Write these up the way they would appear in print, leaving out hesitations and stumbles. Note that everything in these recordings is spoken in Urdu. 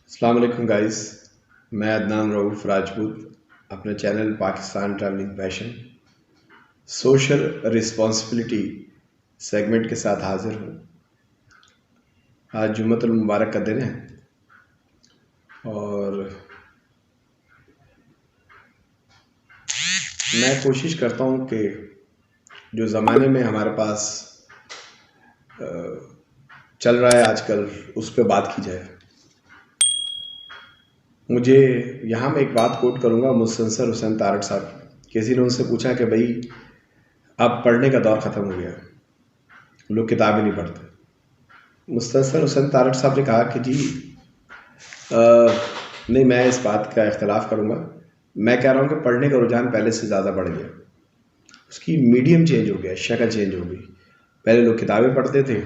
السلام علیکم گائز، میں عدنان رؤف راجپوت اپنے چینل پاکستان ٹریولنگ پیشن سوشل رسپانسبلٹی سیگمنٹ کے ساتھ حاضر ہوں۔ آج جمعۃ المبارک کا دن ہے اور میں کوشش کرتا ہوں کہ جو زمانے میں ہمارے پاس چل رہا ہے آج کل اس پہ بات کی جائے۔ مجھے یہاں میں ایک بات کوٹ کروں گا مستنصر حسین تارڑ صاحب کی۔ کسی نے ان سے پوچھا کہ بھائی اب پڑھنے کا دور ختم ہو گیا، لوگ کتابیں نہیں پڑھتے۔ مستنصر حسین تارڑ صاحب نے کہا کہ جی نہیں، میں اس بات کا اختلاف کروں گا۔ میں کہہ رہا ہوں کہ پڑھنے کا رجحان پہلے سے زیادہ بڑھ گیا، اس کی میڈیم چینج ہو گیا، شکل چینج ہو گئی۔ پہلے لوگ کتابیں پڑھتے تھے،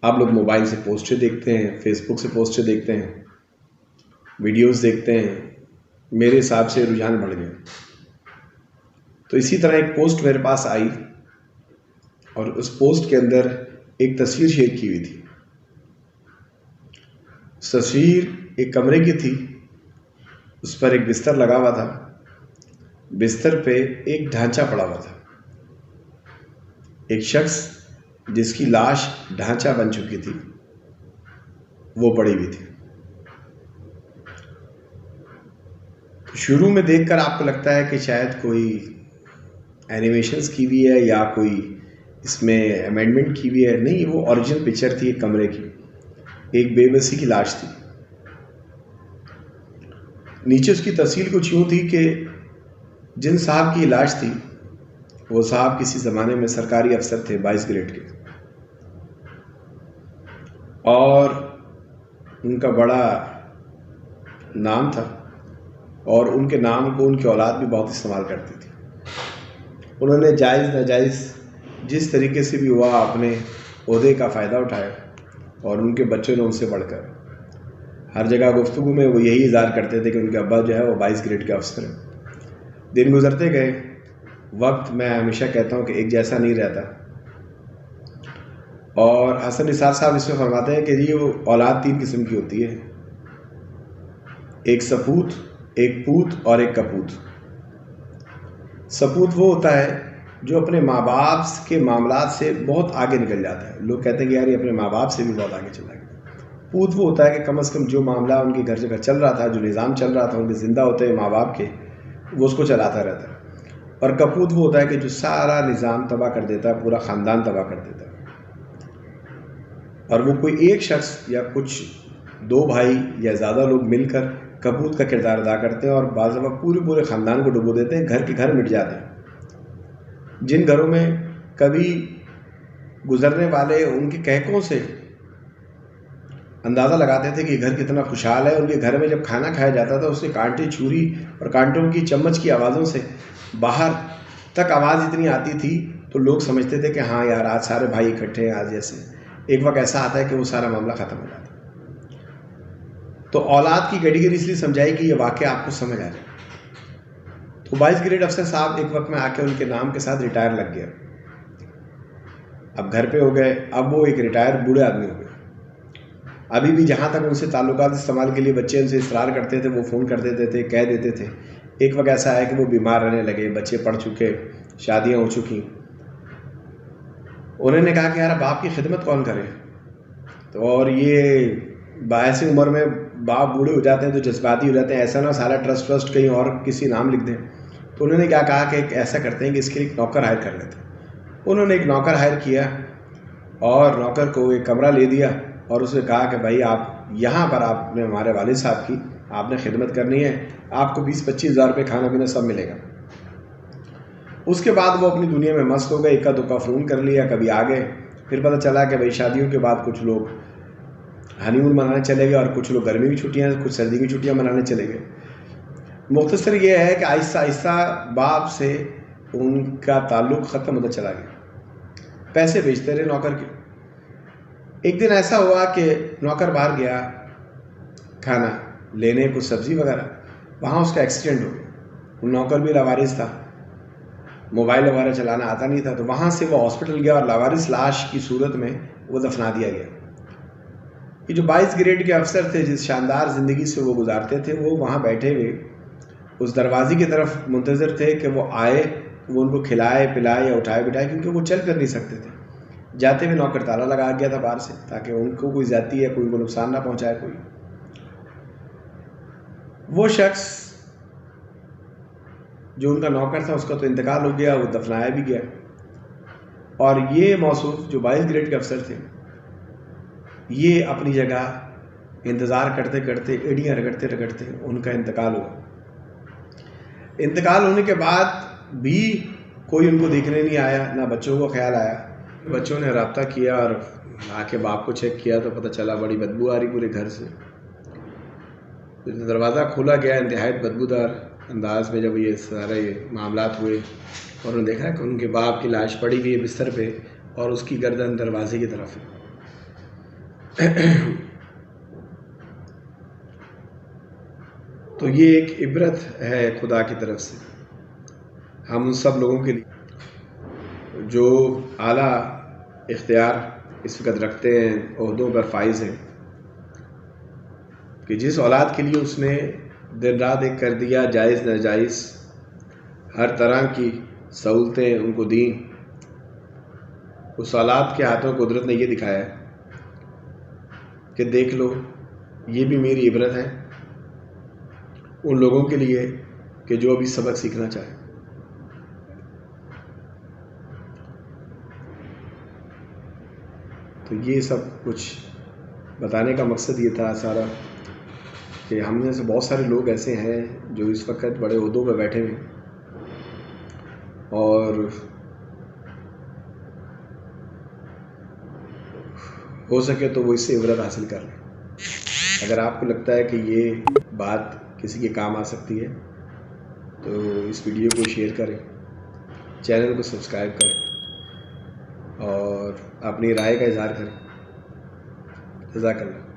اب لوگ موبائل سے پوسٹیں دیکھتے ہیں، فیس بک سے پوسٹیں دیکھتے ہیں، ویڈیوز دیکھتے ہیں۔ میرے حساب سے رجحان بڑھ گیا۔ تو اسی طرح ایک پوسٹ میرے پاس آئی اور اس پوسٹ کے اندر ایک تصویر شیئر کی ہوئی تھی۔ تصویر ایک کمرے کی تھی، اس پر ایک بستر لگا ہوا تھا، بستر پہ ایک ڈھانچہ پڑا ہوا تھا، ایک شخص جس کی لاش ڈھانچہ بن چکی تھی وہ پڑی ہوئی تھی۔ شروع میں دیکھ کر آپ کو لگتا ہے کہ شاید کوئی اینیمیشنز کی ہوئی ہے یا کوئی اس میں امینڈمنٹ کی ہوئی ہے۔ نہیں، وہ اوریجنل پکچر تھی ایک کمرے کی، ایک بے بسی کی لاش تھی۔ نیچے اس کی تفصیل کچھ یوں تھی کہ جن صاحب کی لاش تھی وہ صاحب کسی زمانے میں سرکاری افسر تھے 22 گریڈ کے، اور ان کا بڑا نام تھا اور ان کے نام کو ان کی اولاد بھی بہت استعمال کرتی تھی۔ انہوں نے جائز ناجائز جس طریقے سے بھی ہوا اپنے عہدے کا فائدہ اٹھایا، اور ان کے بچوں نے ان سے بڑھ کر ہر جگہ گفتگو میں وہ یہی اظہار کرتے تھے کہ ان کے ابا جو ہے وہ 22 گریڈ کے افسر ہیں۔ دن گزرتے گئے، وقت میں ہمیشہ کہتا ہوں کہ ایک جیسا نہیں رہتا، اور حسن نثار صاحب اس میں فرماتے ہیں کہ جی وہ اولاد 3 قسم کی ہوتی ہے، ایک سپوت، ایک پوت اور ایک کپوت۔ سپوت وہ ہوتا ہے جو اپنے ماں باپ کے معاملات سے بہت آگے نکل جاتا ہے، لوگ کہتے ہیں کہ یار یہ اپنے ماں باپ سے بھی بہت آگے چلا گیا۔ پوت وہ ہوتا ہے کہ کم از کم جو معاملہ ان کے گھر جگہ چل رہا تھا، جو نظام چل رہا تھا ان کے زندہ ہوتے ہیں ماں باپ کے، وہ اس کو چلاتا رہتا ہے۔ اور کپوت وہ ہوتا ہے کہ جو سارا نظام تباہ کر دیتا ہے، پورا خاندان تباہ کر دیتا ہے۔ اور وہ کوئی ایک شخص یا کچھ 2 بھائی یا زیادہ لوگ مل کر کپوت کا کردار ادا کرتے ہیں، اور بعض دفعہ پورے خاندان کو ڈبو دیتے ہیں، گھر کے گھر مٹ جاتے ہیں۔ جن گھروں میں کبھی گزرنے والے ان کے کہکوں سے اندازہ لگاتے تھے کہ یہ گھر کتنا خوشحال ہے، ان کے گھر میں جب کھانا کھایا جاتا تھا اس سے کانٹے چھری اور کانٹوں کی چمچ کی آوازوں سے باہر تک آواز اتنی آتی تھی تو لوگ سمجھتے تھے کہ ہاں یار آج سارے بھائی اکٹھے ہیں، آج جیسے ایک وقت ایسا آتا ہے کہ وہ سارا معاملہ ختم ہو جاتا ہے۔ تو اولاد کی کیٹیگری اس لیے سمجھائی کہ یہ واقعہ آپ کو سمجھ آ جائے۔ تو 22 گریڈ افسر صاحب ایک وقت میں آ کے ان کے نام کے ساتھ ریٹائر لگ گیا، اب گھر پہ ہو گئے، اب وہ ایک ریٹائر بوڑھے آدمی ہو گئے۔ ابھی بھی جہاں تک ان سے تعلقات استعمال کے لیے بچے ان سے اصرار کرتے تھے، وہ فون کر دیتے تھے، کہہ دیتے تھے۔ ایک وقت ایسا ہے کہ وہ بیمار رہنے لگے، بچے پڑھ چکے، شادیاں ہو چکی۔ انہوں نے کہا کہ یار باپ کی خدمت کون کرے؟ تو اور یہ باعث عمر میں باپ بوڑھے ہو جاتے ہیں تو جذباتی ہو جاتے ہیں، ایسا نہ سارا ٹرسٹ کہیں اور کسی نام لکھ دیں۔ تو انہوں نے کیا کہا کہ ایسا کرتے ہیں کہ اس کے لیے ایک نوکر ہائر کر لیتے ہیں۔ انہوں نے ایک نوکر ہائر کیا اور نوکر کو ایک کمرہ لے دیا اور اسے کہا کہ بھائی آپ یہاں پر آپ نے ہمارے والد صاحب کی آپ نے خدمت کرنی ہے، آپ کو 20-25 ہزار روپے کھانا پینا سب ملے گا۔ اس کے بعد وہ اپنی دنیا میں مست ہو گئے، اکا دکا فون کر لیا، کبھی آ گئے۔ پھر پتہ چلا کہ بھائی شادیوں کے بعد کچھ لوگ ہنی مون منانے چلے گئے اور کچھ لوگ گرمی کی چھٹیاں، کچھ سردی کی چھٹیاں منانے چلے گئے۔ مختصر یہ ہے کہ آہستہ آہستہ باپ سے ان کا تعلق ختم ہوتا چلا گیا، پیسے بیچتے رہے نوکر کے۔ ایک دن ایسا ہوا کہ نوکر باہر گیا کھانا لینے، کچھ سبزی وغیرہ، وہاں اس کا ایکسیڈنٹ ہو گیا۔ وہ نوکر بھی لاوارث تھا، موبائل وغیرہ چلانا آتا نہیں تھا، تو وہاں سے وہ ہاسپٹل گیا اور لاوارث لاش کی صورت میں وہ دفنا دیا گیا۔ یہ جو 22 گریڈ کے افسر تھے جس شاندار زندگی سے وہ گزارتے تھے، وہ وہاں بیٹھے ہوئے اس دروازے کی طرف منتظر تھے کہ وہ آئے، وہ ان کو کھلائے پلائے یا اٹھائے بٹھائے، کیونکہ وہ چل پھر نہیں سکتے تھے۔ جاتے ہوئے نوکر تالا لگا گیا تھا باہر سے، تاکہ ان کو کوئی زیادتی یا کوئی نقصان نہ پہنچائے کوئی۔ وہ شخص جو ان کا نوکر تھا اس کا تو انتقال ہو گیا، وہ دفنایا بھی گیا، اور یہ موصوف جو 22 گریڈ کے افسر تھے، یہ اپنی جگہ انتظار کرتے کرتے ایڑیاں رگڑتے رگڑتے ان کا انتقال ہوا۔ انتقال ہونے کے بعد بھی کوئی ان کو دیکھنے نہیں آیا، نہ بچوں کو خیال آیا۔ بچوں نے رابطہ کیا اور آ کے باپ کو چیک کیا تو پتہ چلا بڑی بدبو آ رہی پورے گھر سے۔ دروازہ کھولا گیا انتہائی بدبودار انداز میں، جب یہ سارے معاملات ہوئے اور انہوں نے دیکھا کہ ان کے باپ کی لاش پڑی ہوئی ہے بستر پہ اور اس کی گردن دروازے کی طرف ہے۔ تو یہ ایک عبرت ہے خدا کی طرف سے ہم سب لوگوں کے لیے جو اعلیٰ اختیار اس وقت رکھتے ہیں، عہدوں پر فائز ہیں، کہ جس اولاد کے لیے اس نے دن رات ایک کر دیا، جائز ناجائز ہر طرح کی سہولتیں ان کو دیں، اس اولاد کے ہاتھوں قدرت نے یہ دکھایا ہے کہ دیکھ لو یہ بھی میری عبرت ہے ان لوگوں کے لیے کہ جو ابھی سبق سیکھنا چاہے۔ تو یہ سب کچھ بتانے کا مقصد یہ تھا سارا، کہ ہم میں سے بہت سارے لوگ ایسے ہیں جو اس وقت بڑے عہدوں پہ بیٹھے ہوئے اور ہو سکے تو وہ اس سے عبرت حاصل کر لیں۔ اگر آپ کو لگتا ہے کہ یہ بات کسی کے کام آ سکتی ہے تو اس ویڈیو کو شیئر کریں، چینل کو سبسکرائب کریں اور اپنی رائے کا اظہار کریں۔ جزاک اللہ۔